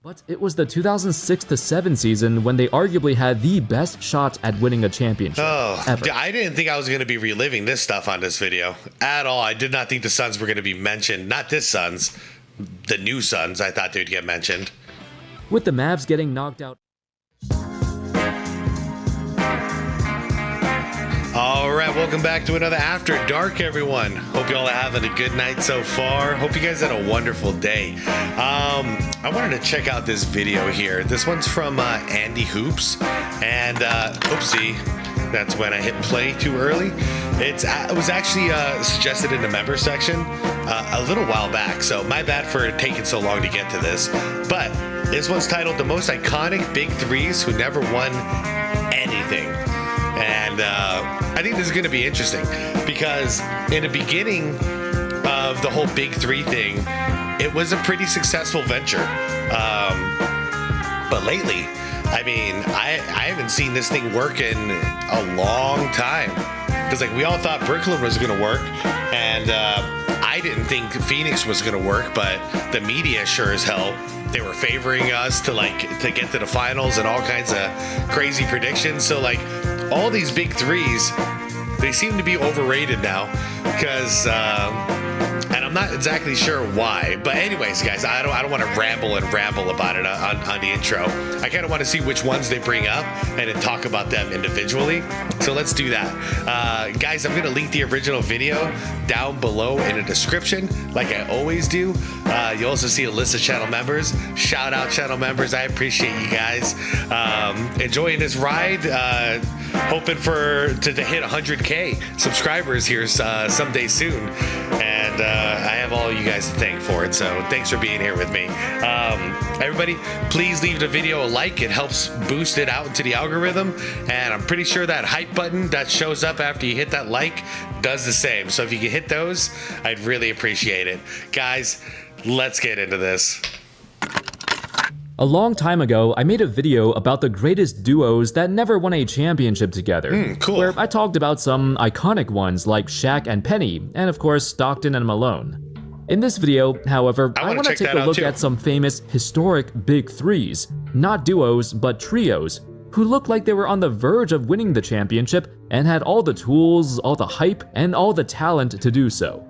But it was the 2006-07 season when they arguably had the best shot at winning a championship ever. I didn't think I was going to be reliving this stuff on this video at all. I did not think the Suns were going to be mentioned. Not this Suns, the new Suns. I thought they'd get mentioned. With the Mavs getting knocked out. All right, welcome back to another After Dark, everyone. Hope you all are having a good night so far. Hope you guys had a wonderful day. I wanted to check out this video here. This one's from Andy Hoops, and oopsie, that's when I hit play too early. It was actually suggested in the member section a little while back, so my bad for taking so long to get to this. But this one's titled "The Most Iconic Big Threes Who Never Won Anything." And I think this is going to be interesting because in the beginning of the whole Big Three thing, it was a pretty successful venture. But lately, I mean, I haven't seen this thing work in a long time. Because like we all thought Brooklyn was going to work, and I didn't think Phoenix was going to work, but the media sure as hell, they were favoring us to get to the finals and all kinds of crazy predictions. So like all these big threes, they seem to be overrated now because, and I'm not exactly sure why. But anyways, guys, I don't want to ramble about it on the intro. I kind of want to see which ones they bring up and then talk about them individually. So let's do that. Guys, I'm going to link the original video down below in the description, like I always do. You'll also see a list of channel members. Shout out channel members. I appreciate you guys. Enjoying this ride. Hoping to hit 100K subscribers here someday soon. And I have all you guys to thank for it. So thanks for being here with me. Everybody, please leave the video a like. It helps boost it out into the algorithm. And I'm pretty sure that hype button that shows up after you hit that like does the same. So if you can hit those, I'd really appreciate it. Guys, let's get into this. A long time ago, I made a video about the greatest duos that never won a championship together, cool. Where I talked about some iconic ones like Shaq and Penny, and of course Stockton and Malone. In this video, however, I want to take a look at some famous historic big threes, not duos but trios, who looked like they were on the verge of winning the championship and had all the tools, all the hype, and all the talent to do so.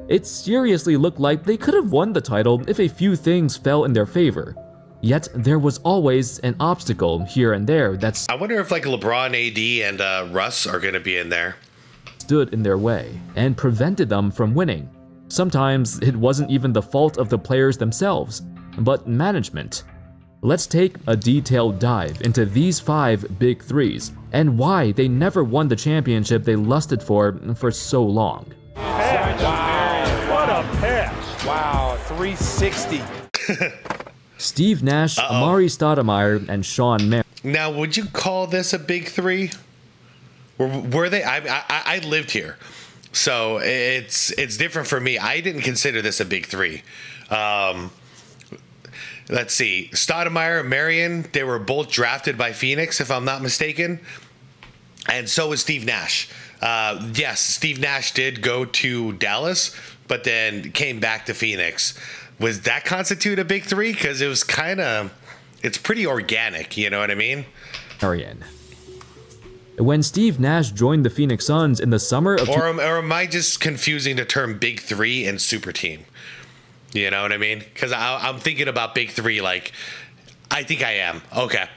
It seriously looked like they could have won the title if a few things fell in their favor. Yet there was always an obstacle here and there that I wonder if like LeBron, AD, and Russ are going to be in there. Stood in their way and prevented them from winning. Sometimes it wasn't even the fault of the players themselves, but management. Let's take a detailed dive into these 5 big threes and why they never won the championship they lusted for so long. Wow, what a pass. Wow, 360. Steve Nash, Amar'e Stoudemire, and Shaun Merritt. Now, would you call this a big three? Were they? I lived here, so it's different for me. I didn't consider this a big three. Let's see. Stoudemire and Marion, they were both drafted by Phoenix, if I'm not mistaken. And so was Steve Nash. Yes, Steve Nash did go to Dallas, but then came back to Phoenix. Was that constitute a big three? Because it was it's pretty organic, you know what I mean? Arian. When Steve Nash joined the Phoenix Suns in the summer of... Or am I just confusing the term big three and super team? You know what I mean? Because I'm thinking about big three like, I think I am. Okay.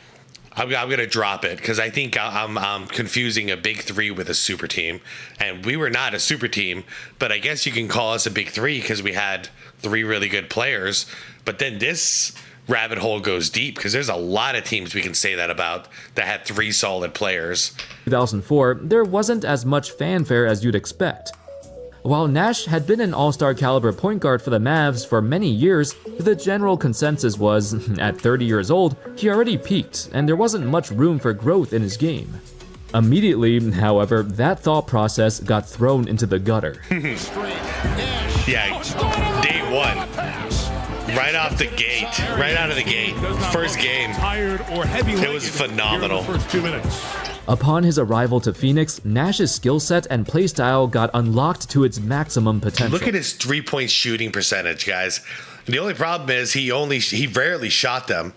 I'm going to drop it because I think I'm confusing a big three with a super team. And we were not a super team, but I guess you can call us a big three because we had 3 really good players. But then this rabbit hole goes deep because there's a lot of teams we can say that about that had 3 solid players. 2004, there wasn't as much fanfare as you'd expect. While Nash had been an all-star caliber point guard for the Mavs for many years, the general consensus was, at 30 years old, he already peaked and there wasn't much room for growth in his game. Immediately, however, that thought process got thrown into the gutter. Yeah, day one. Right off the gate. Right out of the gate. First game. It was phenomenal. Upon his arrival to Phoenix, Nash's skill set and playstyle got unlocked to its maximum potential. Look at his 3-point shooting percentage, guys. The only problem is he rarely shot them.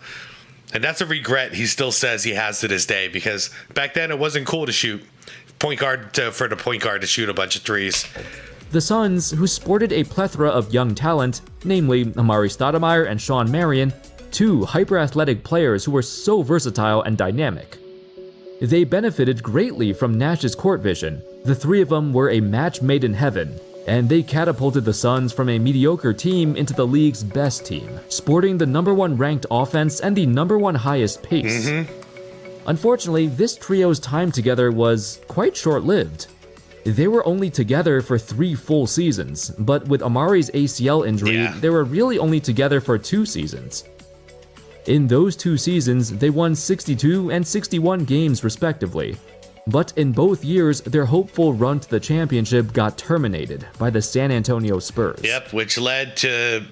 And that's a regret he still says he has to this day, because back then it wasn't cool to shoot for the point guard to shoot a bunch of threes. The Suns, who sported a plethora of young talent, namely Amar'e Stoudemire and Shawn Marion, two hyper-athletic players who were so versatile and dynamic. They benefited greatly from Nash's court vision. The three of them were a match made in heaven, and they catapulted the Suns from a mediocre team into the league's best team, sporting the #1 ranked offense and the #1 highest pace. Unfortunately, this trio's time together was quite short-lived. They were only together for 3 full seasons, but with Amare's ACL injury, they were really only together for 2 seasons. In those 2 seasons, they won 62 and 61 games respectively. But in both years, their hopeful run to the championship got terminated by the San Antonio Spurs. Yep, which led to,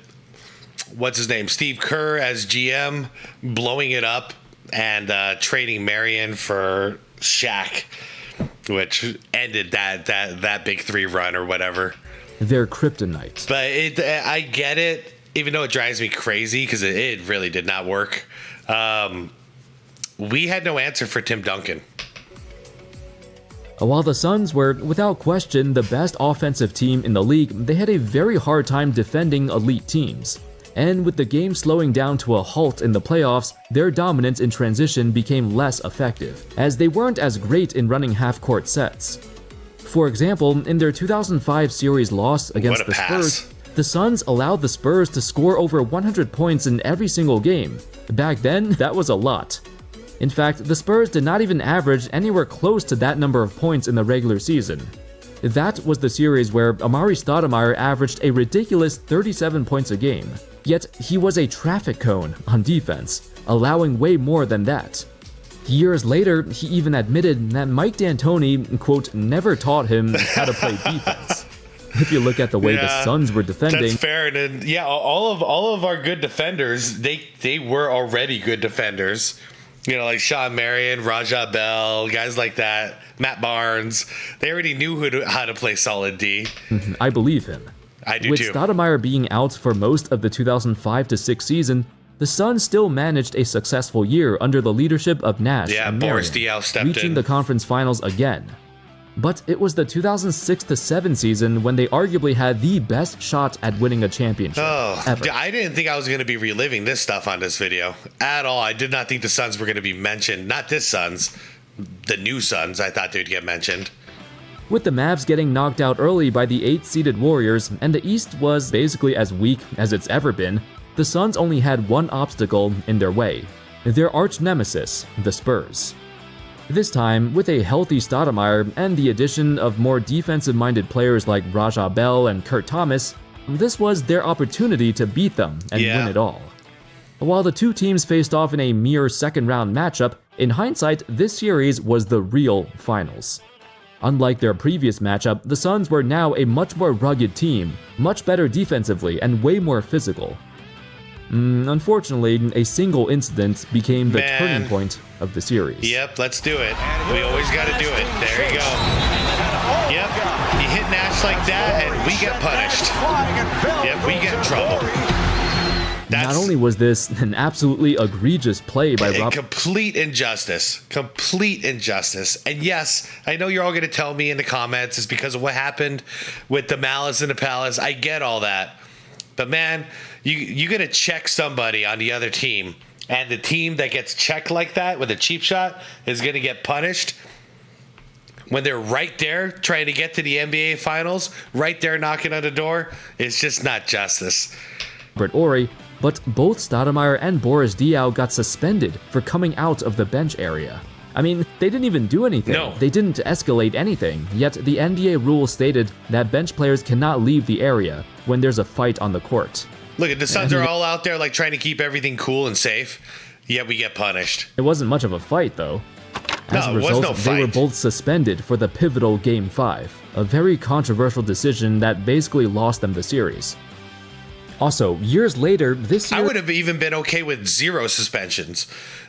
Steve Kerr as GM, blowing it up and trading Marion for Shaq, which ended that big 3 run or whatever. Their kryptonite. But I get it, even though it drives me crazy because it really did not work. We had no answer for Tim Duncan. While the Suns were, without question, the best offensive team in the league, they had a very hard time defending elite teams. And with the game slowing down to a halt in the playoffs, their dominance in transition became less effective, as they weren't as great in running half-court sets. For example, in their 2005 series loss against the Spurs, the Suns allowed the Spurs to score over 100 points in every single game. Back then, that was a lot. In fact, the Spurs did not even average anywhere close to that number of points in the regular season. That was the series where Amar'e Stoudemire averaged a ridiculous 37 points a game. Yet, he was a traffic cone on defense, allowing way more than that. Years later, he even admitted that Mike D'Antoni, quote, never taught him how to play defense. If you look at the way the Suns were defending... That's fair, and all of our good defenders, they were already good defenders. Like Shawn Marion, Raja Bell, guys like that, Matt Barnes. They already knew how to play solid D. I believe him. I do With too. Stoudemire being out for most of the 2005-06 season, the Suns still managed a successful year under the leadership of Nash and Boris Marion, Diaw stepped reaching in. the conference finals again. But it was the 2006-07 season when they arguably had the best shot at winning a championship ever. I didn't think I was going to be reliving this stuff on this video at all. I did not think the Suns were going to be mentioned. Not this Suns, the new Suns. I thought they'd get mentioned. With the Mavs getting knocked out early by the 8th-seeded Warriors, and the East was basically as weak as it's ever been, the Suns only had one obstacle in their way: their arch-nemesis, the Spurs. This time, with a healthy Stoudemire and the addition of more defensive-minded players like Raja Bell and Kurt Thomas, this was their opportunity to beat them and win it all. While the two teams faced off in a mere second-round matchup, in hindsight, this series was the real finals. Unlike their previous matchup, the Suns were now a much more rugged team, much better defensively and way more physical. Unfortunately, a single incident became the turning point of the series. Yep, let's do it. We always got to do it. There you go. Yep, you hit Nash like that and we get punished. Yep, we get in trouble. Not only was this an absolutely egregious play by Rob... Complete injustice. Complete injustice. And yes, I know you're all going to tell me in the comments it's because of what happened with the Malice in the Palace. I get all that. But man, you're going to check somebody on the other team, and the team that gets checked like that with a cheap shot is going to get punished when they're right there trying to get to the NBA Finals, right there knocking on the door. It's just not justice. Ori, but both Stoudemire and Boris Diaw got suspended for coming out of the bench area. I mean, they didn't even do anything. No. They didn't escalate anything, yet the NBA rule stated that bench players cannot leave the area when there's a fight on the court. Look, the Suns are all out there like trying to keep everything cool and safe, yet we get punished. It wasn't much of a fight, though. As a result, no they were both suspended for the pivotal Game 5, a very controversial decision that basically lost them the series. Also, years later, this year... I would have even been okay with 0 suspensions.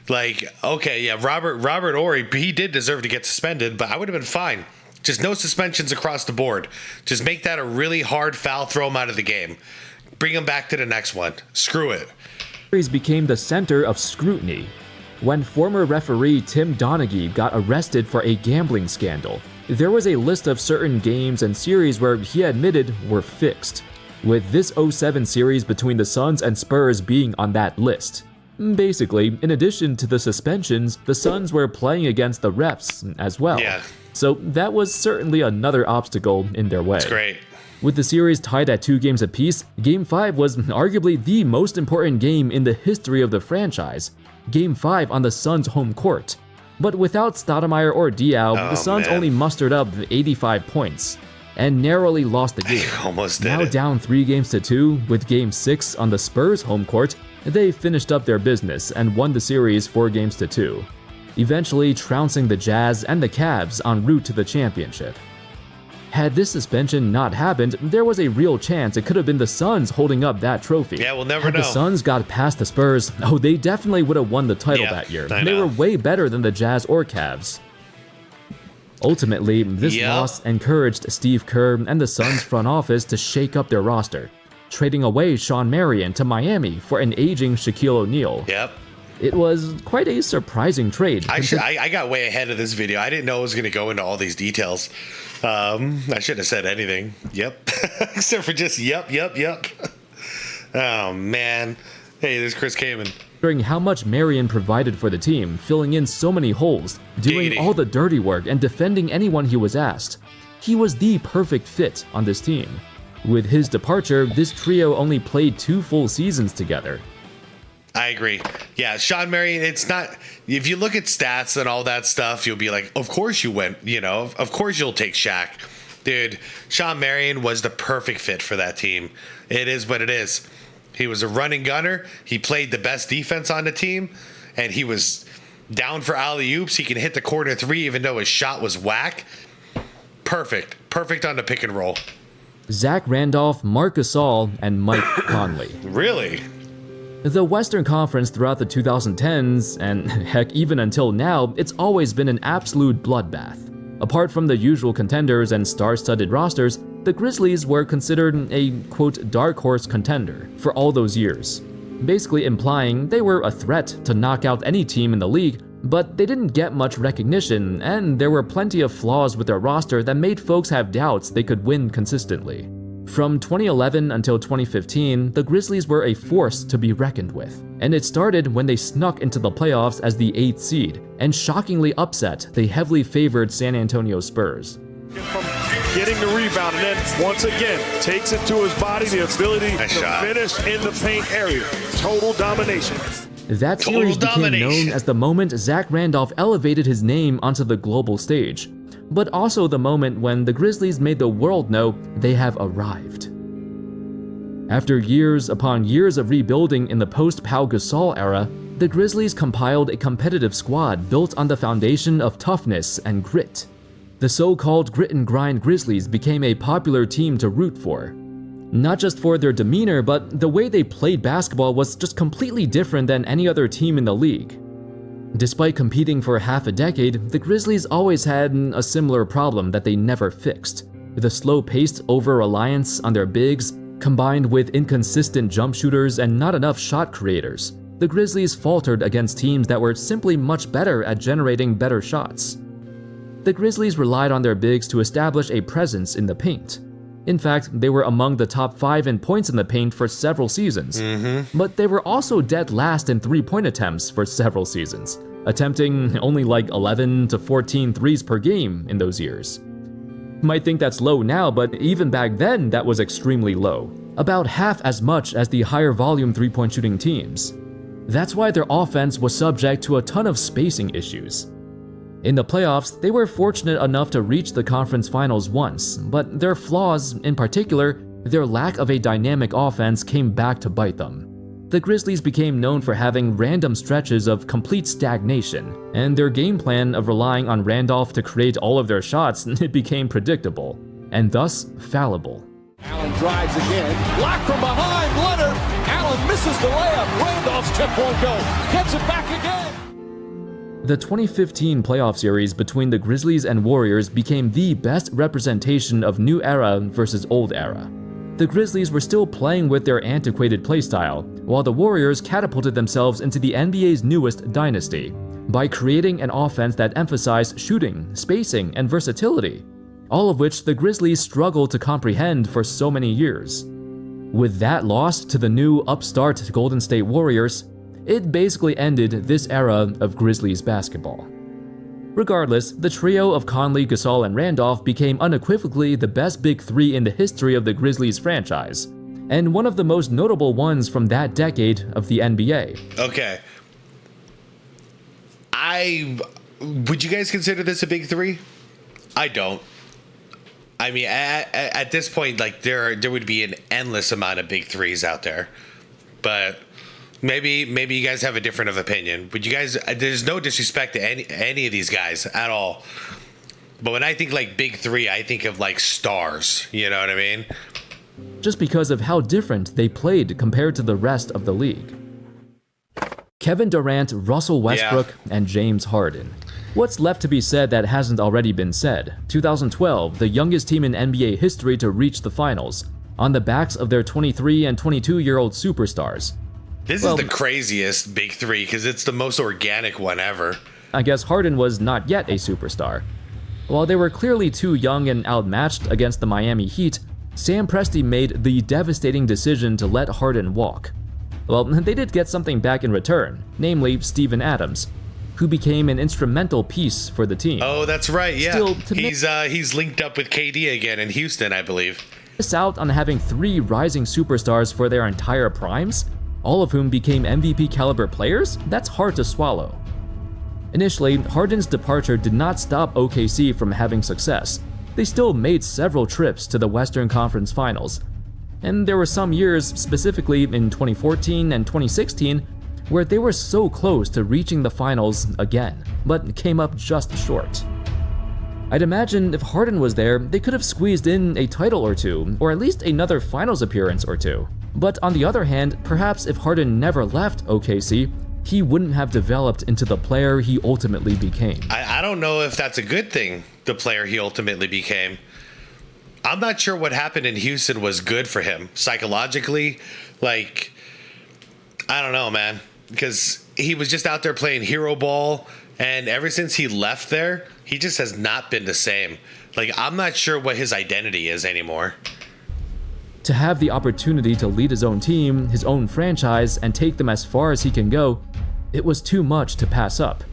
Like, okay, yeah, Robert Horry, he did deserve to get suspended, but I would have been fine. Just no suspensions across the board. Just make that a really hard foul, throw him out of the game. Bring him back to the next one. Screw it. Series became the center of scrutiny when former referee Tim Donaghy got arrested for a gambling scandal. There was a list of certain games and series where he admitted were fixed, with this 07 series between the Suns and Spurs being on that list. Basically, in addition to the suspensions, the Suns were playing against the refs as well. Yeah. So that was certainly another obstacle in their way. That's great. With the series tied at 2 games apiece, Game 5 was arguably the most important game in the history of the franchise. Game 5 on the Suns' home court. But without Stoudemire or Diaw, the Suns only mustered up 85 points and narrowly lost the game. Almost did Now it. down 3 games to 2 with Game 6 on the Spurs' home court, they finished up their business and won the series 4 games to 2, eventually trouncing the Jazz and the Cavs en route to the championship. Had this suspension not happened, there was a real chance it could have been the Suns holding up that trophy. Yeah, we'll never Had know. the Suns got past the Spurs, they definitely would have won the title that year. I They know. were way better than the Jazz or Cavs. Ultimately, this loss encouraged Steve Kerr and the Suns front office to shake up their roster, trading away Shawn Marion to Miami for an aging Shaquille O'Neal. Yep. It was quite a surprising trade. I got way ahead of this video. I didn't know it was going to go into all these details. I shouldn't have said anything. Yep. Except for just yep. Oh, man. Hey, there's Chris Kamen. Considering how much Marion provided for the team, filling in so many holes, doing all the dirty work, and defending anyone he was asked. He was the perfect fit on this team. With his departure, this trio only played 2 full seasons together. I agree. Yeah, Shawn Marion, it's not... If you look at stats and all that stuff, you'll be like, of course you went, of course you'll take Shaq. Dude, Shawn Marion was the perfect fit for that team. It is what it is. He was a running gunner. He played the best defense on the team, and he was down for alley-oops. He can hit the corner 3 even though his shot was whack. Perfect. Perfect on the pick and roll. Zach Randolph, Marc Gasol, and Mike Conley. Really? The Western Conference throughout the 2010s, and heck, even until now, it's always been an absolute bloodbath. Apart from the usual contenders and star-studded rosters, the Grizzlies were considered a, quote, dark horse contender for all those years, basically implying they were a threat to knock out any team in the league, but they didn't get much recognition, and there were plenty of flaws with their roster that made folks have doubts they could win consistently. From 2011 until 2015, the Grizzlies were a force to be reckoned with, and it started when they snuck into the playoffs as the 8th seed and shockingly upset the heavily favored San Antonio Spurs. From getting the rebound and then once again takes it to his body, the ability to finish in the paint area. Total domination. That series became known as the moment Zach Randolph elevated his name onto the global stage, but also the moment when the Grizzlies made the world know they have arrived. After years upon years of rebuilding in the post-Pau Gasol era, the Grizzlies compiled a competitive squad built on the foundation of toughness and grit. The so-called grit and grind Grizzlies became a popular team to root for. Not just for their demeanor, but the way they played basketball was just completely different than any other team in the league. Despite competing for half a decade, the Grizzlies always had a similar problem that they never fixed. The slow-paced over-reliance on their bigs, combined with inconsistent jump shooters and not enough shot creators, the Grizzlies faltered against teams that were simply much better at generating better shots. The Grizzlies relied on their bigs to establish a presence in the paint. In fact, they were among the top 5 in points in the paint for several seasons, but they were also dead last in three-point attempts for several seasons, attempting only like 11 to 14 threes per game in those years. You might think that's low now, but even back then that was extremely low, about half as much as the higher volume three-point shooting teams. That's why their offense was subject to a ton of spacing issues. In the playoffs, they were fortunate enough to reach the conference finals once, but their flaws, in particular, their lack of a dynamic offense, came back to bite them. The Grizzlies became known for having random stretches of complete stagnation, and their game plan of relying on Randolph to create all of their shots it became predictable, and thus fallible. Allen drives again, blocked from behind, Leonard! Allen misses the layup, Randolph's tip won't go, gets it back again! The 2015 playoff series between the Grizzlies and Warriors became the best representation of new era versus old era. the Grizzlies were still playing with their antiquated playstyle, while the Warriors catapulted themselves into the NBA's newest dynasty by creating an offense that emphasized shooting, spacing, and versatility, all of which the Grizzlies struggled to comprehend for so many years. With that loss to the new upstart Golden State Warriors, it basically ended this era of Grizzlies basketball. Regardless, the trio of Conley, Gasol, and Randolph became unequivocally the best big three in the history of the Grizzlies franchise, and one of the most notable ones from that decade of the NBA. Okay. Would you guys consider this a big three? I don't. I mean, at this point, like there would be an endless amount of big threes out there, but maybe you guys have a different of opinion. But you guys, there's no disrespect to any of these guys at all. But when I think like big three, I think of like stars. You know what I mean? Just because of how different they played compared to the rest of the league. Kevin Durant, Russell Westbrook, and James Harden. What's left to be said that hasn't already been said? 2012, the youngest team in NBA history to reach the finals, on the backs of their 23 and 22-year-old superstars. This is the craziest big three because it's the most organic one ever. I guess Harden was not yet a superstar. While they were clearly too young and outmatched against the Miami Heat, Sam Presti made the devastating decision to let Harden walk. Well, they did get something back in return, namely Steven Adams, who became an instrumental piece for the team. Oh, that's right, yeah. He's linked up with KD again in Houston, I believe. Miss out on having three rising superstars for their entire primes, all of whom became MVP caliber players? That's hard to swallow. Initially, Harden's departure did not stop OKC from having success. They still made several trips to the Western Conference Finals. And there were some years, specifically in 2014 and 2016, where they were so close to reaching the finals again, but came up just short. I'd imagine if Harden was there, they could have squeezed in a title or two, or at least another finals appearance or two. But on the other hand, perhaps if Harden never left OKC, he wouldn't have developed into the player he ultimately became. I don't know if that's a good thing, the player he ultimately became. I'm not sure what happened in Houston was good for him psychologically. Like, I don't know, man, because he was just out there playing hero ball, and ever since he left there, he just has not been the same. Like, I'm not sure what his identity is anymore. To have the opportunity to lead his own team, his own franchise, and take them as far as he can go, it was too much to pass up.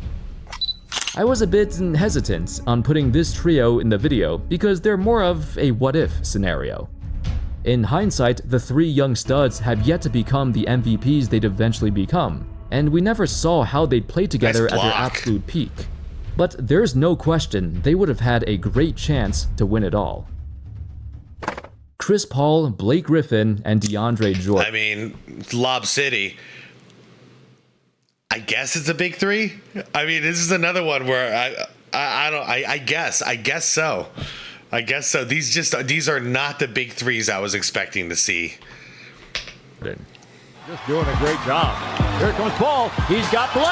I was a bit hesitant on putting this trio in the video because they're more of a what-if scenario. In hindsight, the three young studs have yet to become the MVPs they'd eventually become, and we never saw how they'd play together at their absolute peak. But there's no question they would have had a great chance to win it all. Chris Paul, Blake Griffin, and DeAndre Jordan. I mean, Lob City. I guess it's a big three. I mean, this is another one where I guess so. I guess so. These are not the big threes I was expecting to see. Just doing a great job. Here comes Paul. He's got Blake.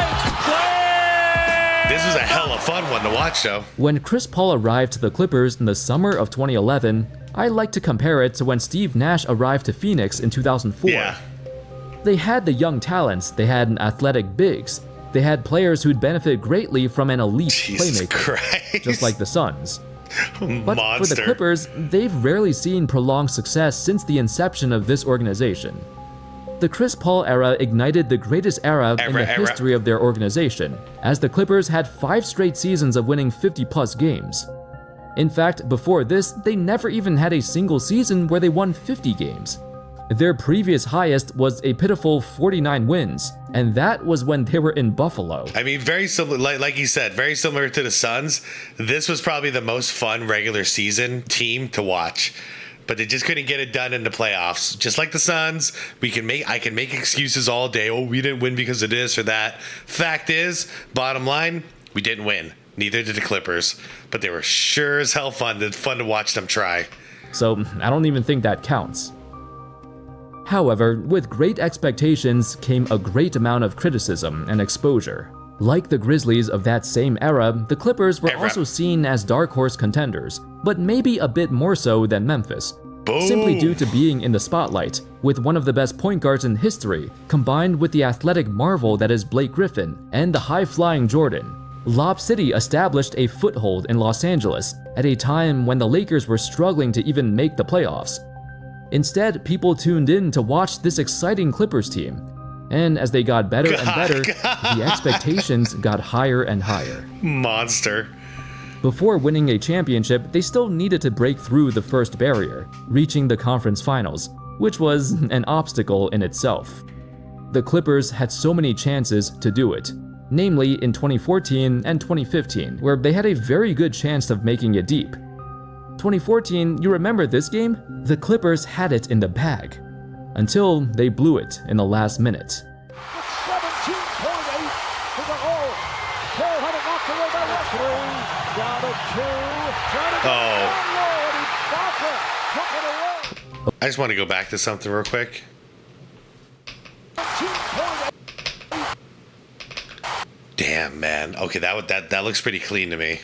This was a hella fun one to watch, though. When Chris Paul arrived to the Clippers in the summer of 2011, I like to compare it to when Steve Nash arrived to Phoenix in 2004. Yeah. They had the young talents, they had athletic bigs, they had players who'd benefit greatly from an elite playmaker, just like the Suns. But for the Clippers, they've rarely seen prolonged success since the inception of this organization. The Chris Paul era ignited the greatest era in the history of their organization, as the Clippers had 5 straight seasons of winning 50-plus games. In fact, before this, they never even had a single season where they won 50 games. Their previous highest was a pitiful 49 wins, and that was when they were in Buffalo. I mean, very similar, like you said, very similar to the Suns. This was probably the most fun regular season team to watch, but they just couldn't get it done in the playoffs. Just like the Suns, I can make excuses all day. Oh, we didn't win because of this or that. Fact is, bottom line, we didn't win. Neither did the Clippers, but they were sure as hell fun to watch them try. So I don't even think that counts. However, with great expectations came a great amount of criticism and exposure. Like the Grizzlies of that same era, the Clippers were also seen as dark horse contenders, but maybe a bit more so than Memphis, simply due to being in the spotlight, with one of the best point guards in history, combined with the athletic marvel that is Blake Griffin and the high-flying Jordan. Lob City established a foothold in Los Angeles at a time when the Lakers were struggling to even make the playoffs. Instead, people tuned in to watch this exciting Clippers team, and as they got better and better, the expectations got higher and higher. Monster. Before winning a championship, they still needed to break through the first barrier, reaching the conference finals, which was an obstacle in itself. The Clippers had so many chances to do it, namely in 2014 and 2015, where they had a very good chance of making it deep. 2014, you remember this game? The Clippers had it in the bag, until they blew it in the last minute. 17.8 to the hole. Cole had it knocked away by referee. Down to 2. I just want to go back to something real quick. Damn, man. Okay, that looks pretty clean to me.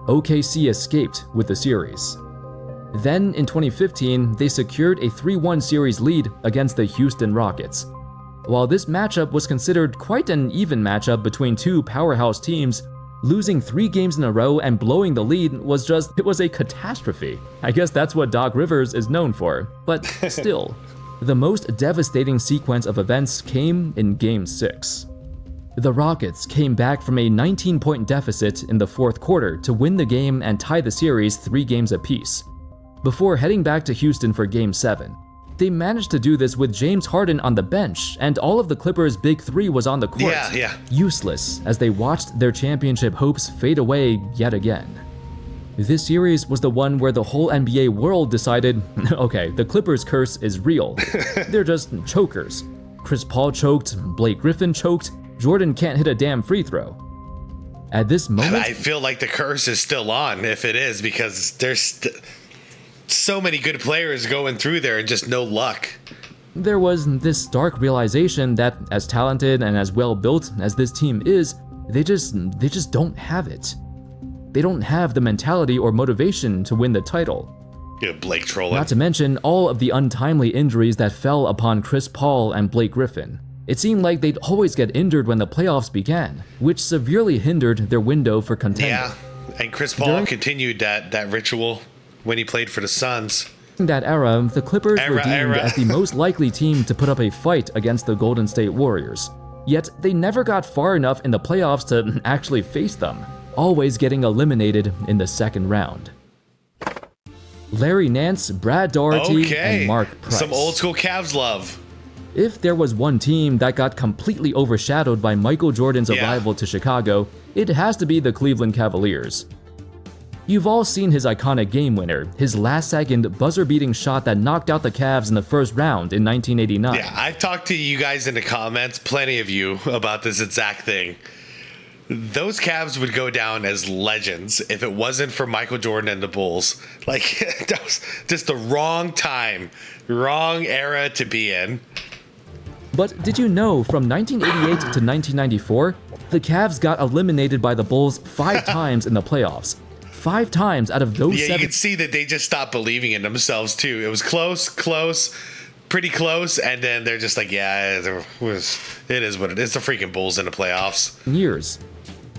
OKC escaped with the series. Then, in 2015, they secured a 3-1 series lead against the Houston Rockets. While this matchup was considered quite an even matchup between two powerhouse teams, losing 3 games in a row and blowing the lead was a catastrophe. I guess that's what Doc Rivers is known for, but still. The most devastating sequence of events came in Game 6. The Rockets came back from a 19-point deficit in the fourth quarter to win the game and tie the series 3 games apiece. Before heading back to Houston for Game 7, they managed to do this with James Harden on the bench, and all of the Clippers' big 3 was on the court, useless as they watched their championship hopes fade away yet again. This series was the one where the whole NBA world decided, okay, the Clippers curse is real. They're just chokers. Chris Paul choked, Blake Griffin choked, Jordan can't hit a damn free throw. At this moment, I feel like the curse is still on, if it is, because there's so many good players going through there and just no luck. There was this stark realization that as talented and as well built as this team is, they just don't have it. They don't have the mentality or motivation to win the title. Yeah, Blake trolling. Not to mention all of the untimely injuries that fell upon Chris Paul and Blake Griffin. It seemed like they'd always get injured when the playoffs began, which severely hindered their window for contending. Yeah, and Chris Paul continued that ritual when he played for the Suns. In that era, the Clippers were deemed as the most likely team to put up a fight against the Golden State Warriors. Yet they never got far enough in the playoffs to actually face them, always getting eliminated in the second round. Larry Nance, Brad Daugherty, and Mark Price. Some old school Cavs love. If there was one team that got completely overshadowed by Michael Jordan's arrival to Chicago, it has to be the Cleveland Cavaliers. You've all seen his iconic game winner, his last-second buzzer-beating shot that knocked out the Cavs in the first round in 1989. Yeah, I've talked to you guys in the comments, plenty of you, about this exact thing. Those Cavs would go down as legends if it wasn't for Michael Jordan and the Bulls. Like, that was just the wrong time, wrong era to be in. But did you know from 1988 to 1994, the Cavs got eliminated by the Bulls 5 times in the playoffs? 5 times out of those 7. Yeah, you could see that they just stopped believing in themselves too. It was close, pretty close, and then they're just like, yeah, it is what it is. The freaking Bulls in the playoffs. Years.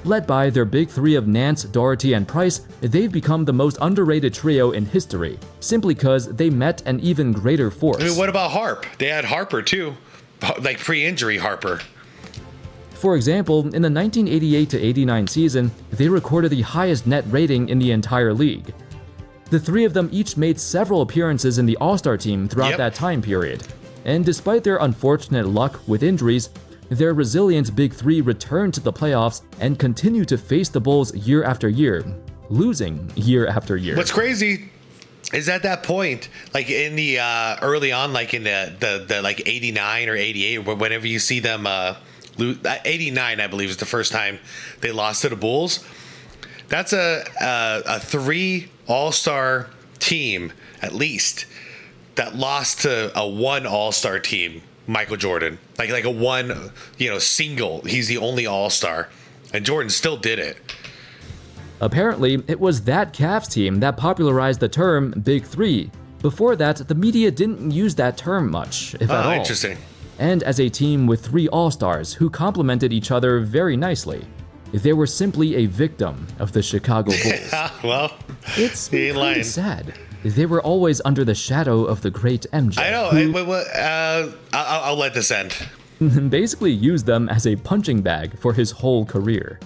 Led by their big 3 of Nance, Daugherty, and Price, they've become the most underrated trio in history, simply because they met an even greater force. I mean, what about Harp? They had Harper too, like pre-injury Harper. For example, in the 1988-89 season, they recorded the highest net rating in the entire league. The 3 of them each made several appearances in the All-Star team throughout that time period, and despite their unfortunate luck with injuries, their resilient Big 3 returned to the playoffs and continued to face the Bulls year after year, losing year after year. What's crazy is at that point, like in the early on, like in the like 89 or 88, whenever you see them 89, I believe, is the first time they lost to the Bulls. That's a 3 All-Star team, at least, that lost to a 1 All-Star team, Michael Jordan. Like a 1, single. He's the only All-Star. And Jordan still did it. Apparently, it was that Cavs team that popularized the term Big Three. Before that, the media didn't use that term much, if at all. Interesting. And as a team with 3 All-Stars who complemented each other very nicely, they were simply a victim of the Chicago Bulls. Well, it's pretty sad. They were always under the shadow of the great MJ. I know. I'll let this end. Basically used them as a punching bag for his whole career.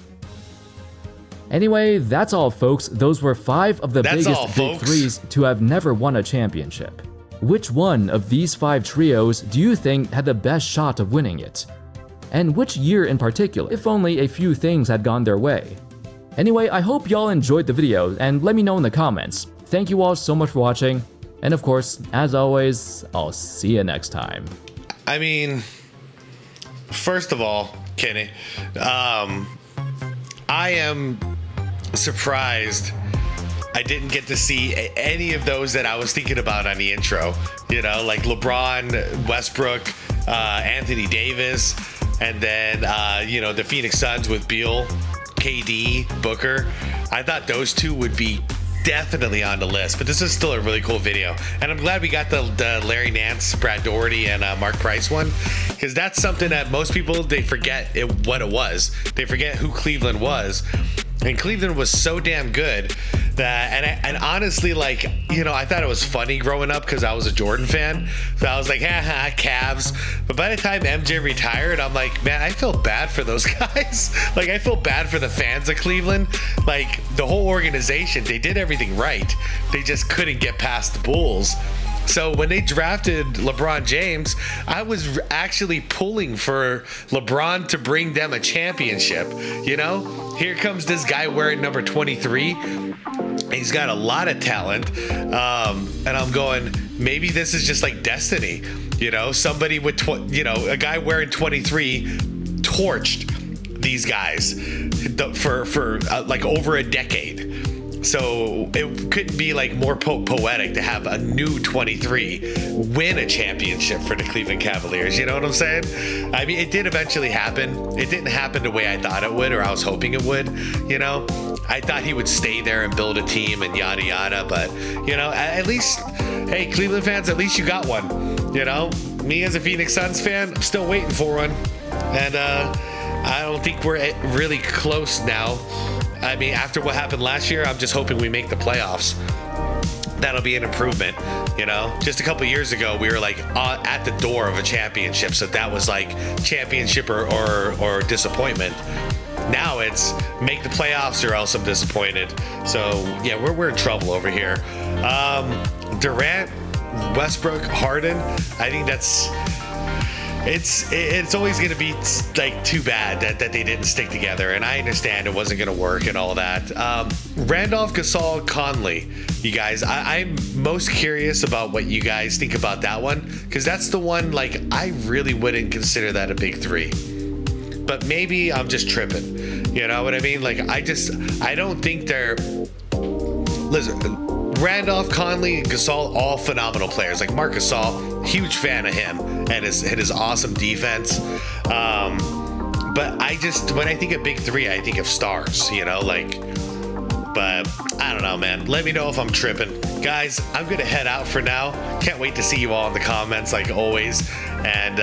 Anyway, that's all, folks. Those were 5 of the biggest Big Threes to have never won a championship. Which one of these 5 trios do you think had the best shot of winning it? And which year in particular, if only a few things had gone their way? Anyway, I hope y'all enjoyed the video, and let me know in the comments. Thank you all so much for watching, and of course, as always, I'll see you next time. I mean, first of all, Kenny, I am surprised I didn't get to see any of those that I was thinking about on the intro. You know, like LeBron, Westbrook, Anthony Davis, and then, you know, the Phoenix Suns with Beal, KD, Booker. I thought those 2 would be definitely on the list, but this is still a really cool video, and I'm glad we got the Larry Nance, Brad Daugherty, and Mark Price one, because that's something that most people, they forget what it was. They forget who Cleveland was, and Cleveland was so damn good that, and honestly, like, you know, I thought it was funny growing up because I was a Jordan fan, so I was like, haha, Cavs. But by the time MJ retired, I'm like, man, I feel bad for those guys. Like, I feel bad for the fans of Cleveland. Like, the whole organization, they did everything right. They just couldn't get past the Bulls. So when they drafted LeBron James, I was actually pulling for LeBron to bring them a championship. You know, here comes this guy wearing number 23. He's got a lot of talent. And I'm going, maybe this is just like destiny. You know, somebody with, a guy wearing 23 torched these guys for like over a decade. So it couldn't be like more poetic to have a new 23 win a championship for the Cleveland Cavaliers. You know what I'm saying? I mean, it did eventually happen. It didn't happen the way I thought it would, or I was hoping it would. You know, I thought he would stay there and build a team and yada yada. But, you know, at least, hey, Cleveland fans, at least you got one. You know, me as a Phoenix Suns fan, I'm still waiting for one. And I don't think we're really close now. I mean, after what happened last year, I'm just hoping we make the playoffs. That'll be an improvement, you know? Just a couple years ago, we were like at the door of a championship, so that was like championship or disappointment. Now it's make the playoffs or else I'm disappointed. So yeah, we're in trouble over here. Durant, Westbrook, Harden, I think that's... It's always going to be like too bad that they didn't stick together, and I understand it wasn't going to work and all that. Randolph, Gasol, Conley, you guys, I'm most curious about what you guys think about that one, because that's the one, like, I really wouldn't consider that a big 3, but maybe I'm just tripping, you know what I mean? Like, I don't think they're... Listen, Randolph, Conley, Gasol, all phenomenal players. Like Marc Gasol, huge fan of him and his awesome defense. But when I think of big 3, I think of stars, you know, like, but I don't know, man. Let me know if I'm tripping. Guys, I'm going to head out for now. Can't wait to see you all in the comments like always. And,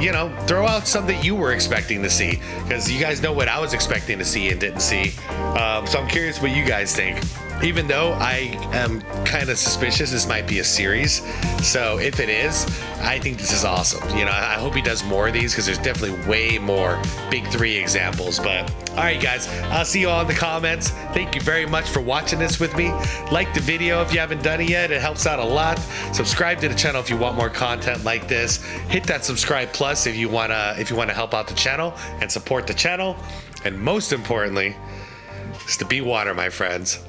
you know, throw out some that you were expecting to see, because you guys know what I was expecting to see and didn't see. So I'm curious what you guys think. Even though I am kind of suspicious this might be a series. So if it is, I think this is awesome. You know, I hope he does more of these, because there's definitely way more big 3 examples. But all right, guys, I'll see you all in the comments. Thank you very much for watching this with me. Like the video if you haven't done it yet. It helps out a lot. Subscribe to the channel if you want more content like this. Hit that subscribe plus if you wanna help out the channel and support the channel. And most importantly, is to be water, my friends.